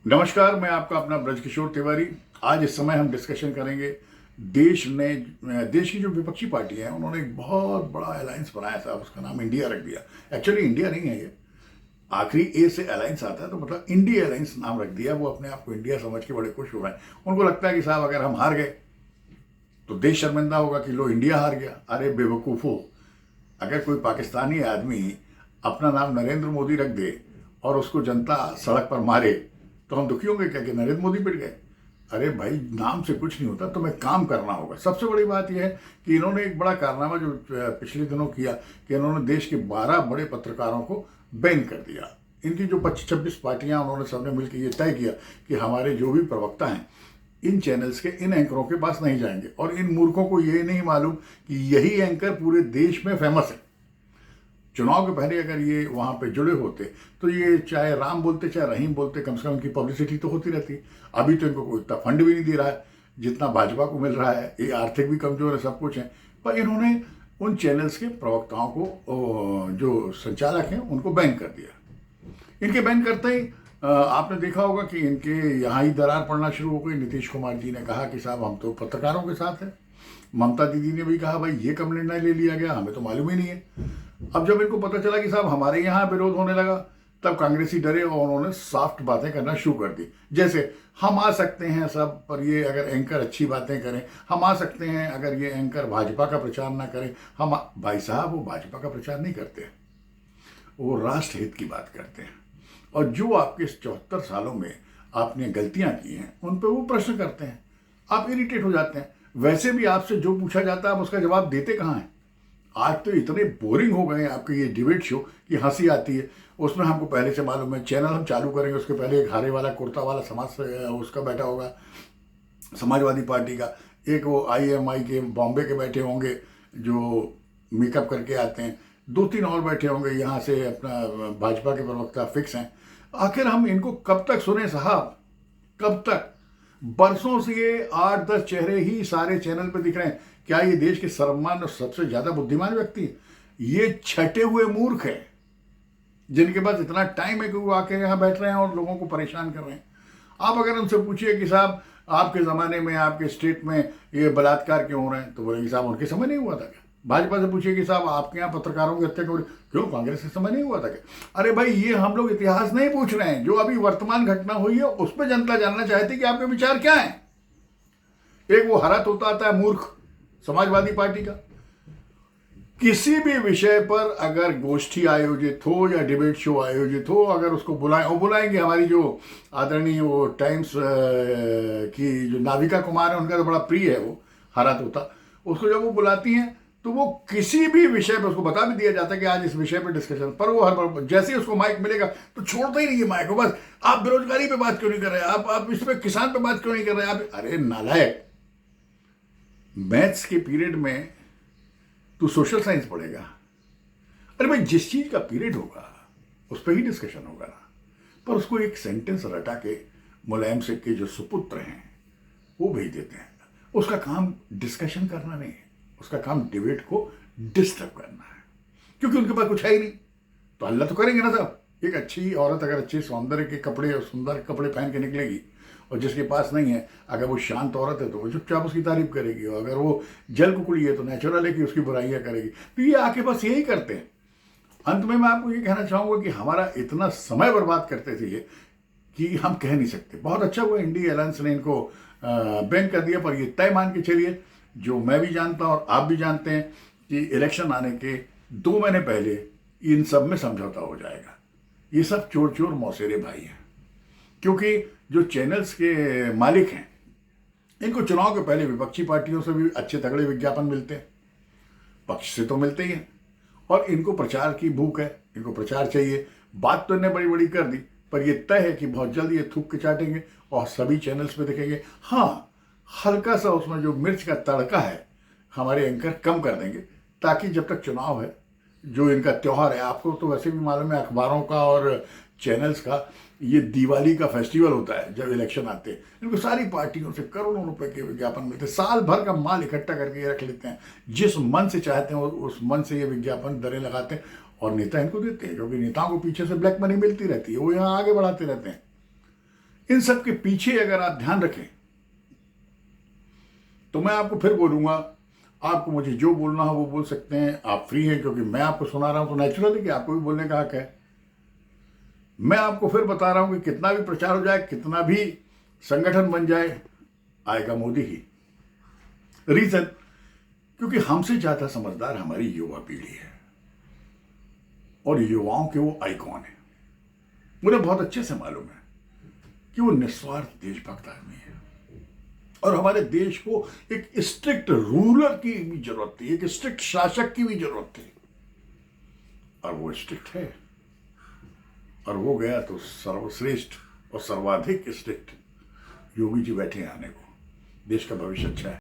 नमस्कार, मैं आपका अपना ब्रजकिशोर तिवारी। आज इस समय हम डिस्कशन करेंगे देश की जो विपक्षी पार्टी है उन्होंने एक बहुत बड़ा अलायंस बनाया था, उसका नाम इंडिया रख दिया। एक्चुअली इंडिया नहीं है ये, आखिरी ए से अलायंस आता है तो मतलब इंडिया अलायंस नाम रख दिया। वो अपने आप को इंडिया समझ के बड़े खुश हो रहे हैं। उनको लगता है कि साहब अगर हम हार गए तो देश शर्मिंदा होगा कि लो इंडिया हार गया। अरे बेवकूफ़ो, अगर कोई पाकिस्तानी आदमी अपना नाम नरेंद्र मोदी रख दे और उसको जनता सड़क पर मारे तो हम दुखी होंगे क्या कि नरेंद्र मोदी पिट गए? अरे भाई, नाम से कुछ नहीं होता, तुम्हें काम करना होगा। सबसे बड़ी बात यह है कि इन्होंने एक बड़ा कारनामा जो पिछले दिनों किया कि इन्होंने देश के 12 बड़े पत्रकारों को बैन कर दिया। इनकी जो 25-26 पार्टियां, उन्होंने सबने मिलकर ये तय किया कि हमारे जो भी प्रवक्ता हैं इन चैनल्स के, इन एंकरों के पास नहीं जाएंगे। और इन मूर्खों को ये नहीं मालूम कि यही एंकर पूरे देश में फेमस है। चुनाव के पहले अगर ये वहाँ पे जुड़े होते तो ये चाहे राम बोलते चाहे रहीम बोलते, कम से कम उनकी पब्लिसिटी तो होती रहती। अभी तो इनको कोई इतना फंड भी नहीं दे रहा है जितना भाजपा को मिल रहा है। ये आर्थिक भी कमजोर है, सब कुछ है, पर इन्होंने उन चैनल्स के प्रवक्ताओं को, जो संचालक हैं, उनको बैन कर दिया। इनके बैन करते ही आपने देखा होगा कि इनके यहाँ ही दरार पड़ना शुरू हो गई। नीतीश कुमार जी ने कहा कि साहब हम तो पत्रकारों के साथ हैं। ममता दीदी ने भी कहा भाई ये कब निर्णय ले लिया गया, हमें तो मालूम ही नहीं है। अब जब इनको पता चला कि साहब हमारे यहाँ विरोध होने लगा, तब कांग्रेसी डरे और उन्होंने सॉफ्ट बातें करना शुरू कर दी। जैसे हम आ सकते हैं सब, पर ये अगर एंकर अच्छी बातें करें। हम आ सकते हैं अगर ये एंकर भाजपा का प्रचार ना करें। हम भाई साहब, वो भाजपा का प्रचार नहीं करते, वो राष्ट्र हित की बात करते हैं। और जो आपके इस 74 सालों में आपने गलतियां की हैं उन पर वो प्रश्न करते हैं। आप इरिटेट हो जाते हैं। वैसे भी आपसे जो पूछा जाता है आप उसका जवाब देते कहाँ हैं? आज तो इतने बोरिंग हो गए हैं आपके ये डिबेट शो कि हंसी आती है। उसमें हमको पहले से मालूम है, चैनल हम चालू करेंगे उसके पहले एक हारे वाला कुर्ता वाला समाज उसका बैठा होगा समाजवादी पार्टी का, एक वो IMI के बॉम्बे के बैठे होंगे जो मेकअप करके आते हैं, 2-3 और बैठे होंगे यहाँ से अपना भाजपा के प्रवक्ता फिक्स हैं। आखिर हम इनको कब तक सुने साहब, कब तक? बरसों से ये 8-10 चेहरे ही सारे चैनल पे दिख रहे हैं। क्या ये देश के सर्वमान्य और सबसे ज्यादा बुद्धिमान व्यक्ति हैं? ये छटे हुए मूर्ख हैं जिनके पास इतना टाइम है कि वो आके यहाँ बैठ रहे हैं और लोगों को परेशान कर रहे हैं। आप अगर उनसे पूछिए कि साहब आपके ज़माने में, आपके स्टेट में ये बलात्कार क्यों हो रहे हैं, तो बोलेंगे साहब उनके समय नहीं हुआ था क्या? भाजपा से पूछिए कि साहब आपके यहाँ पत्रकारों की हत्या क्यों, कांग्रेस के समय नहीं हुआ था क्या? अरे भाई, ये हम लोग इतिहास नहीं पूछ रहे हैं, जो अभी वर्तमान घटना हुई है उस पर जनता जानना चाहती है कि आपके विचार क्या है। एक वो हरा तोता आता है मूर्ख समाजवादी पार्टी का, किसी भी विषय पर अगर गोष्ठी आयोजित हो या डिबेट शो आयोजित हो, अगर उसको बुलाएंगे। हमारी जो आदरणीय वो टाइम्स की जो नाविका कुमार है, उनका तो बड़ा प्रिय है वो हरा तोता। उसको जब वो बुलाती हैं तो वो किसी भी विषय पर, उसको बता भी दिया जाता है कि आज इस विषय पर डिस्कशन, पर वो हर बार जैसे ही उसको माइक मिलेगा तो छोड़ता ही नहीं है माइक को। बस आप बेरोजगारी पे बात क्यों नहीं कर रहे, आप इस पर किसान पे बात क्यों नहीं कर रहे आप? अरे नालायक, मैथ्स के पीरियड में तू सोशल साइंस पढ़ेगा? अरे भाई, जिस चीज का पीरियड होगा उस पर ही डिस्कशन होगा ना। पर उसको एक सेंटेंस रटा के मुलायम सिंह के जो सुपुत्र हैं वो भेज देते हैं। उसका काम डिस्कशन करना नहीं है, उसका काम डिबेट को डिस्टर्ब करना है, क्योंकि उनके पास कुछ है ही नहीं। तो अल्लाह तो करेंगे ना साहब। एक अच्छी औरत अगर अच्छे सौंदर्य के कपड़े और सुंदर कपड़े पहन के निकलेगी, और जिसके पास नहीं है, अगर वो शांत औरत है तो वो चुपचाप उसकी तारीफ करेगी, और अगर वो जल कुकड़ी है तो नेचुरल है कि उसकी बुराइयां करेगी। तो ये आके बस यही करते हैं। अंत में मैं आपको ये कहना चाहूंगा कि हमारा इतना समय बर्बाद करते थे ये कि हम कह नहीं सकते। बहुत अच्छा हुआ इंडिया अलायंस ने इनको बैन कर दिया, पर ये तय मान के चलिए, जो मैं भी जानता हूं और आप भी जानते हैं, कि इलेक्शन आने के 2 महीने पहले इन सब में समझौता हो जाएगा। ये सब चोर चोर मौसेरे भाई हैं, क्योंकि जो चैनल्स के मालिक हैं इनको चुनाव के पहले विपक्षी पार्टियों से भी अच्छे तगड़े विज्ञापन मिलते हैं, पक्ष से तो मिलते ही हैं, और इनको प्रचार की भूख है, इनको प्रचार चाहिए। बात तो इन्हें बड़ी बड़ी कर दी, पर ये तय है कि बहुत जल्दी ये थूक के चाटेंगे और सभी चैनल्स पे दिखेंगे। हाँ, हल्का सा उसमें जो मिर्च का तड़का है हमारे एंकर कम कर देंगे, ताकि जब तक चुनाव है, जो इनका त्यौहार है, आपको तो वैसे भी मालूम है अखबारों का और चैनल्स का, ये दिवाली का फेस्टिवल होता है जब इलेक्शन आते हैं। इनको सारी पार्टियों से करोड़ों रुपए के विज्ञापन मिलते हैं, साल भर का माल इकट्ठा करके ये रख लेते हैं। जिस मन से चाहते हैं उस मन से ये विज्ञापन दरें लगाते हैं, और नेता इनको देते हैं, क्योंकि नेताओं को पीछे से ब्लैक मनी मिलती रहती है, वो यहाँ आगे बढ़ाते रहते हैं। इन सब के पीछे अगर आप ध्यान रखें तो मैं आपको फिर बोलूंगा, आपको मुझे जो बोलना हो वो बोल सकते हैं, आप फ्री हैं, क्योंकि मैं आपको सुना रहा हूं तो नेचुरल है कि आपको भी बोलने का हक है। मैं आपको फिर बता रहा हूं कि कितना भी प्रचार हो जाए, कितना भी संगठन बन जाए, आएगा मोदी ही। रीजन, क्योंकि हमसे ज्यादा समझदार हमारी युवा पीढ़ी है और युवाओं के वो आइकॉन है। मुझे बहुत अच्छे से मालूम है कि वो निस्वार्थ देशभक्त आदमी है और हमारे देश को एक स्ट्रिक्ट रूलर की भी जरूरत थी, एक स्ट्रिक्ट शासक की भी जरूरत थी, और वो स्ट्रिक्ट है और वो गया तो सर्वश्रेष्ठ और सर्वाधिक स्ट्रिक्ट योगी जी बैठे हैं आने को। देश का भविष्य अच्छा है।